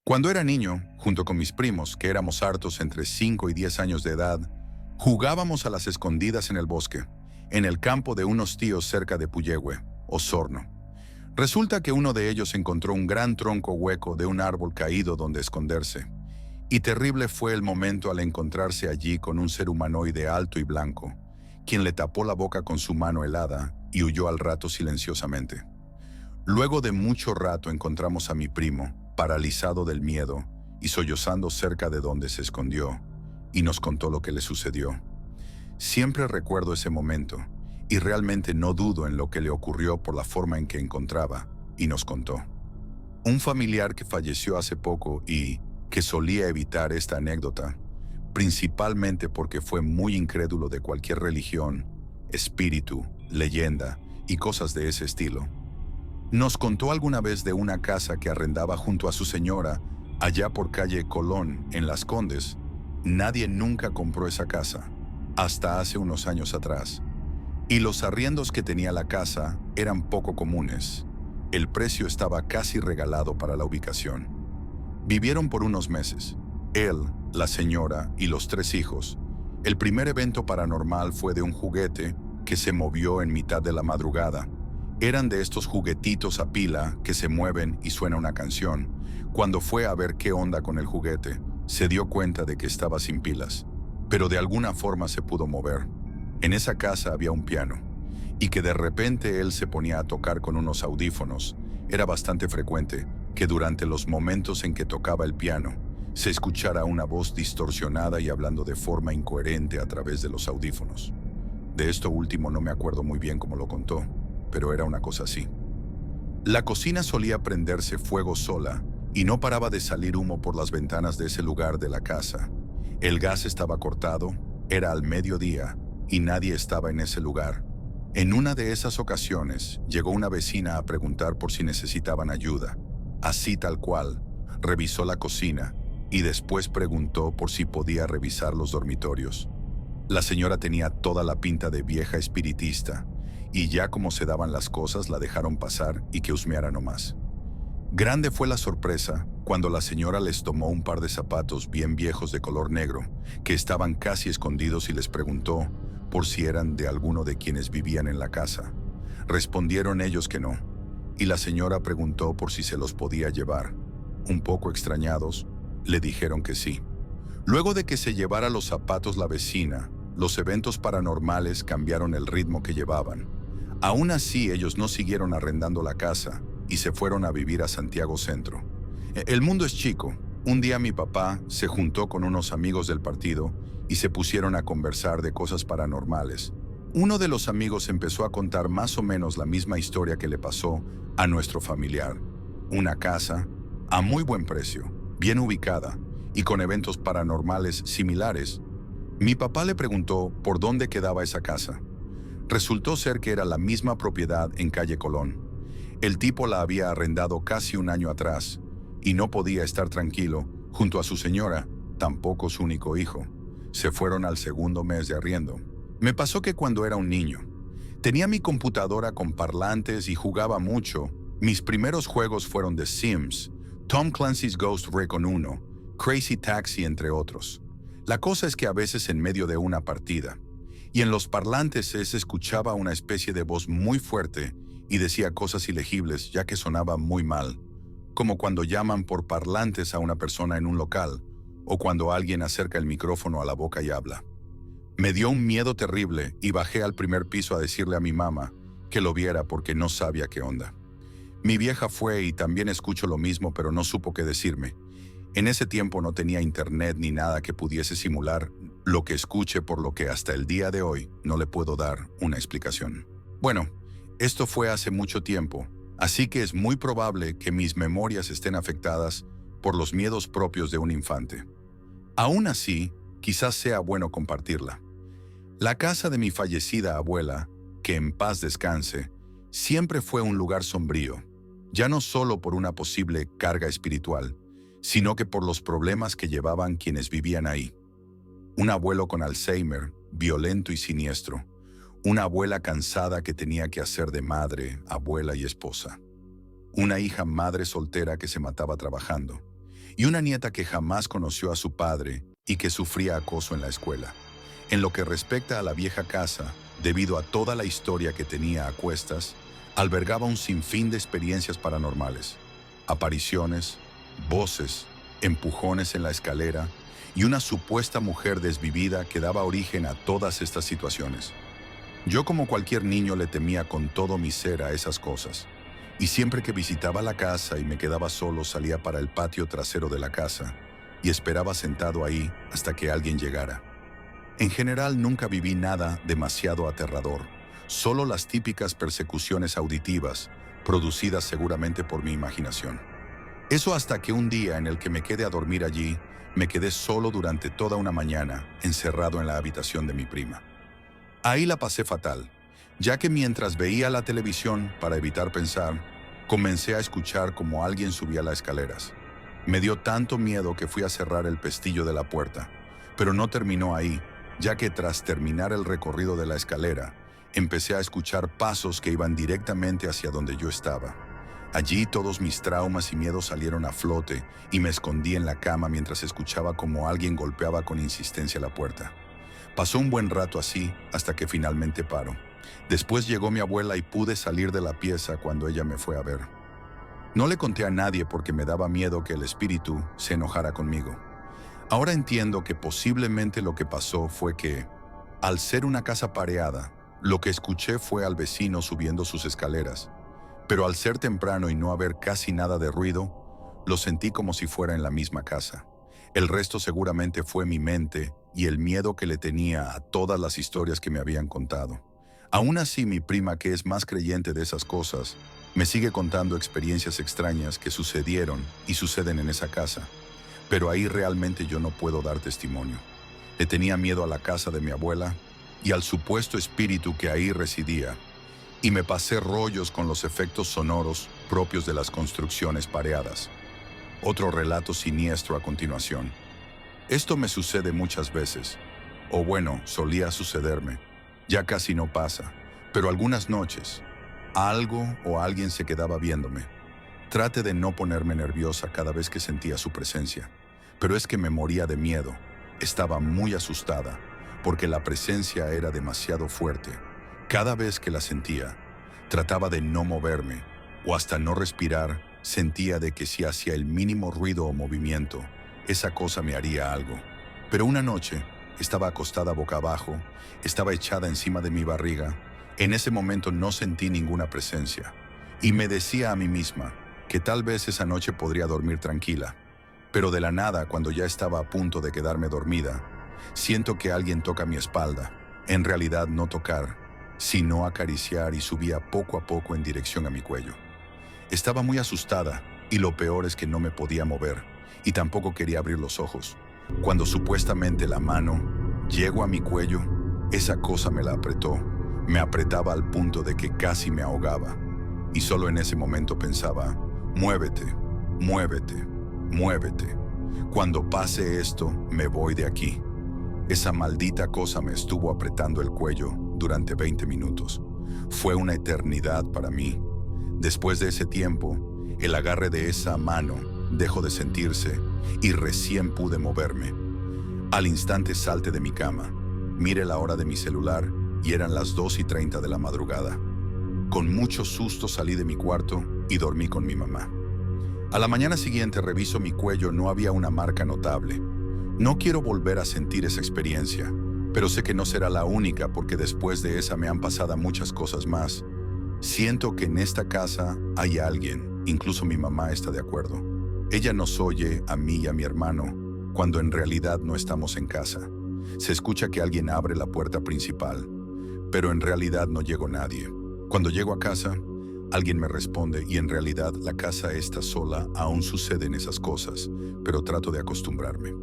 Cuando era niño, junto con mis primos, que éramos hartos entre 5 y 10 años de edad, jugábamos a las escondidas en el bosque, en el campo de unos tíos cerca de Puyehue, Osorno. Resulta que uno de ellos encontró un gran tronco hueco de un árbol caído donde esconderse, y terrible fue el momento al encontrarse allí con un ser humanoide alto y blanco, quien le tapó la boca con su mano helada y huyó al rato silenciosamente. Luego de mucho rato encontramos a mi primo, paralizado del miedo y sollozando cerca de donde se escondió, y nos contó lo que le sucedió. Siempre recuerdo ese momento, y realmente no dudo en lo que le ocurrió por la forma en que encontraba, y nos contó. Un familiar que falleció hace poco y que solía evitar esta anécdota, principalmente porque fue muy incrédulo de cualquier religión, espíritu, leyenda y cosas de ese estilo. Nos contó alguna vez de una casa que arrendaba junto a su señora, allá por calle Colón, en Las Condes. Nadie nunca compró esa casa, hasta hace unos años atrás. Y los arriendos que tenía la casa eran poco comunes. El precio estaba casi regalado para la ubicación. Vivieron por unos meses. Él, la señora y los 3 hijos. El primer evento paranormal fue de un juguete que se movió en mitad de la madrugada. Eran de estos juguetitos a pila que se mueven y suena una canción. Cuando fue a ver qué onda con el juguete, se dio cuenta de que estaba sin pilas, pero de alguna forma se pudo mover. En esa casa había un piano, y que de repente él se ponía a tocar con unos audífonos. Era bastante frecuente que durante los momentos en que tocaba el piano, se escuchara una voz distorsionada y hablando de forma incoherente a través de los audífonos. De esto último no me acuerdo muy bien cómo lo contó, pero era una cosa así. La cocina solía prenderse fuego sola y no paraba de salir humo por las ventanas de ese lugar de la casa. El gas estaba cortado, era al mediodía y nadie estaba en ese lugar. En una de esas ocasiones llegó una vecina a preguntar por si necesitaban ayuda. Así tal cual, revisó la cocina y después preguntó por si podía revisar los dormitorios. La señora tenía toda la pinta de vieja espiritista, y ya como se daban las cosas la dejaron pasar y que husmeara nomás. Grande fue la sorpresa cuando la señora les tomó un par de zapatos bien viejos de color negro, que estaban casi escondidos y les preguntó por si eran de alguno de quienes vivían en la casa. Respondieron ellos que no, y la señora preguntó por si se los podía llevar. Un poco extrañados, le dijeron que sí. Luego de que se llevara los zapatos la vecina, los eventos paranormales cambiaron el ritmo que llevaban. Aún así, ellos no siguieron arrendando la casa y se fueron a vivir a Santiago Centro. El mundo es chico. Un día mi papá se juntó con unos amigos del partido y se pusieron a conversar de cosas paranormales. Uno de los amigos empezó a contar más o menos la misma historia que le pasó a nuestro familiar. Una casa a muy buen precio, bien ubicada y con eventos paranormales similares. Mi papá le preguntó por dónde quedaba esa casa. Resultó ser que era la misma propiedad en calle Colón. El tipo la había arrendado casi un año atrás y no podía estar tranquilo junto a su señora, tampoco su único hijo. Se fueron al segundo mes de arriendo. Me pasó que cuando era un niño, tenía mi computadora con parlantes y jugaba mucho. Mis primeros juegos fueron The Sims, Tom Clancy's Ghost Recon 1, Crazy Taxi, entre otros. La cosa es que a veces en medio de una partida, y en los parlantes se escuchaba una especie de voz muy fuerte y decía cosas ilegibles ya que sonaba muy mal, como cuando llaman por parlantes a una persona en un local o cuando alguien acerca el micrófono a la boca y habla. Me dio un miedo terrible y bajé al primer piso a decirle a mi mamá que lo viera porque no sabía qué onda. Mi vieja fue y también escuchó lo mismo, pero no supo qué decirme. En ese tiempo no tenía internet ni nada que pudiese simular lo que escuche, por lo que hasta el día de hoy no le puedo dar una explicación. Bueno, esto fue hace mucho tiempo, así que es muy probable que mis memorias estén afectadas por los miedos propios de un infante. Aún así, quizás sea bueno compartirla. La casa de mi fallecida abuela, que en paz descanse, siempre fue un lugar sombrío, ya no solo por una posible carga espiritual, sino que por los problemas que llevaban quienes vivían ahí. Un abuelo con Alzheimer, violento y siniestro. Una abuela cansada que tenía que hacer de madre, abuela y esposa. Una hija madre soltera que se mataba trabajando. y una nieta que jamás conoció a su padre y que sufría acoso en la escuela. En lo que respecta a la vieja casa, debido a toda la historia que tenía a cuestas, albergaba un sinfín de experiencias paranormales, apariciones, voces, empujones en la escalera y una supuesta mujer desvivida que daba origen a todas estas situaciones. Yo, como cualquier niño, le temía con todo mi ser a esas cosas, y siempre que visitaba la casa y me quedaba solo, salía para el patio trasero de la casa y esperaba sentado ahí hasta que alguien llegara. En general nunca viví nada demasiado aterrador, solo las típicas persecuciones auditivas, producidas seguramente por mi imaginación. Eso hasta que un día en el que me quedé a dormir allí, me quedé solo durante toda una mañana, encerrado en la habitación de mi prima. Ahí la pasé fatal, ya que mientras veía la televisión para evitar pensar, comencé a escuchar como alguien subía las escaleras. Me dio tanto miedo que fui a cerrar el pestillo de la puerta, pero no terminó ahí, ya que tras terminar el recorrido de la escalera, empecé a escuchar pasos que iban directamente hacia donde yo estaba. Allí todos mis traumas y miedos salieron a flote y me escondí en la cama mientras escuchaba como alguien golpeaba con insistencia la puerta. Pasó un buen rato así hasta que finalmente paró. Después llegó mi abuela y pude salir de la pieza cuando ella me fue a ver. No le conté a nadie porque me daba miedo que el espíritu se enojara conmigo. Ahora entiendo que posiblemente lo que pasó fue que, al ser una casa pareada, lo que escuché fue al vecino subiendo sus escaleras, pero al ser temprano y no haber casi nada de ruido, lo sentí como si fuera en la misma casa. El resto seguramente fue mi mente y el miedo que le tenía a todas las historias que me habían contado. Aún así, mi prima, que es más creyente de esas cosas, me sigue contando experiencias extrañas que sucedieron y suceden en esa casa. Pero ahí realmente yo no puedo dar testimonio. Le tenía miedo a la casa de mi abuela y al supuesto espíritu que ahí residía, y me pasé rollos con los efectos sonoros propios de las construcciones pareadas. Otro relato siniestro a continuación. Esto me sucede muchas veces, o bueno, solía sucederme. Ya casi no pasa, pero algunas noches, algo o alguien se quedaba viéndome. Trate de no ponerme nerviosa cada vez que sentía su presencia, pero es que me moría de miedo. Estaba muy asustada, porque la presencia era demasiado fuerte. Cada vez que la sentía, trataba de no moverme, o hasta no respirar. Sentía de que si hacía el mínimo ruido o movimiento, esa cosa me haría algo. Pero una noche, estaba acostada boca abajo, estaba echada encima de mi barriga. En ese momento no sentí ninguna presencia, y me decía a mí misma que tal vez esa noche podría dormir tranquila. Pero de la nada, cuando ya estaba a punto de quedarme dormida, siento que alguien toca mi espalda. En realidad no tocar, sino acariciar, y subía poco a poco en dirección a mi cuello. Estaba muy asustada, y lo peor es que no me podía mover, y tampoco quería abrir los ojos. Cuando supuestamente la mano llegó a mi cuello, esa cosa me la apretó. Me apretaba al punto de que casi me ahogaba, y solo en ese momento pensaba: muévete, muévete, muévete. Cuando pase esto, me voy de aquí. Esa maldita cosa me estuvo apretando el cuello durante 20 minutos. Fue una eternidad para mí. Después de ese tiempo, el agarre de esa mano dejó de sentirse y recién pude moverme. Al instante salté de mi cama, miré la hora de mi celular y eran las 2:30 de la madrugada. Con mucho susto salí de mi cuarto y dormí con mi mamá. A la mañana siguiente reviso mi cuello, no había una marca notable. No quiero volver a sentir esa experiencia, pero sé que no será la única porque después de esa me han pasado muchas cosas más. Siento que en esta casa hay alguien, incluso mi mamá está de acuerdo. Ella nos oye a mí y a mi hermano cuando en realidad no estamos en casa. Se escucha que alguien abre la puerta principal, pero en realidad no llegó nadie. Cuando llego a casa, alguien me responde y en realidad la casa está sola. Aún suceden esas cosas, pero trato de acostumbrarme.